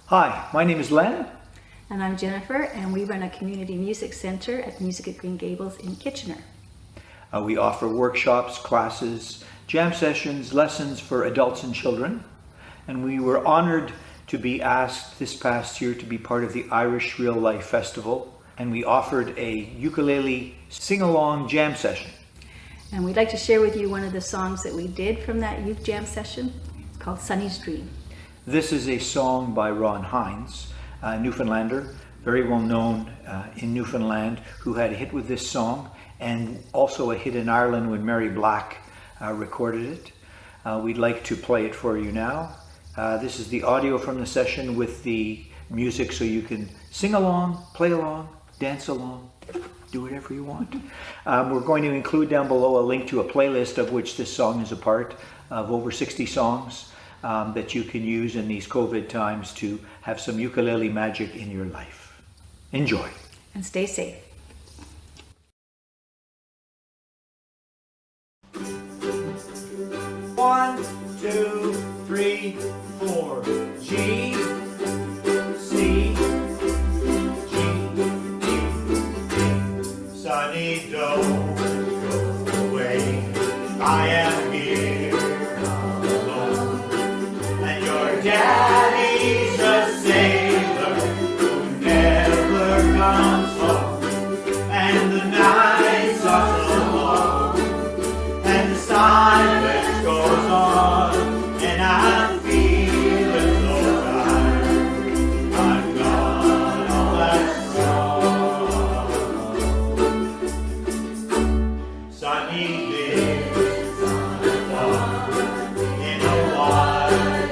Hi, my name is Len. And I'm Jennifer, and we run a community music center at Music at Green Gables in Kitchener. We offer workshops, classes, jam sessions, lessons for adults and children. And we were honored to be asked this past year to be part of the Irish Real Life Festival. And we offered a ukulele sing-along jam session. And we'd like to share with you one of the songs that we did from that youth jam session. It's called Sonny's Dream. This is a song by Hynes, a Newfoundlander, very well known in Newfoundland, who had a hit with this song and also a hit in Ireland when Mary Black recorded it. We'd like to play it for you now. This is the audio from the session with the music, so you can sing along, play along, dance along, do whatever you want. We're going to include down below a link to a playlist of which this song is a part of over 60 songs that you can use in these COVID times to have some ukulele magic in your life. Enjoy. And stay safe. One, two, three, four. G, C, G, D. Sonny, don't go away. I am here alone. And your daddy's a sailor who never comes home. And the nights are so long. And the silence goes on. And I'm feeling so tired. I'm gone all that strong. Sonny lives on a farm in a wild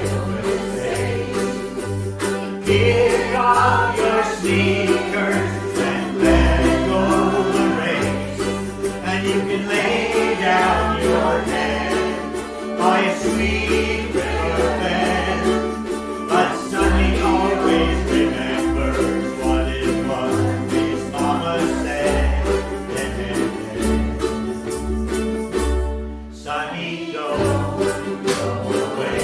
place. Pick up your sneakers and let go the reins. And you can lay down your head by a sweet river bed. But Sonny always remembers what it was his mama said. Sonny, don't go away.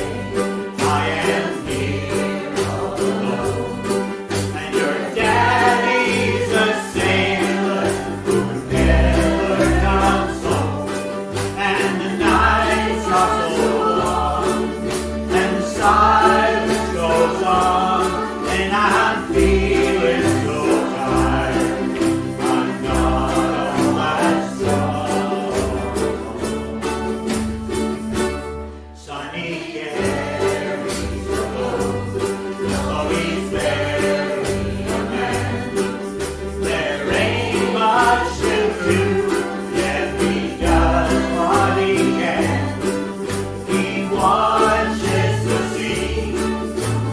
I am here alone. And your daddy's a sailor who never comes home. And the nights are so long. And the silence goes on. And I'm feeling so tired. I'm not all that strong. Sonny carries a load, so he's very a man. There ain't much to do, yet he does what he can. He watches the sea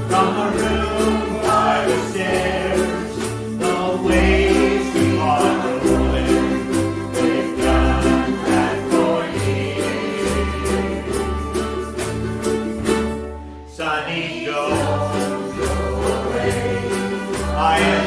from a room by the stairs. The waves keep on rolling, they've done that for years. Sonny, don't go away. I am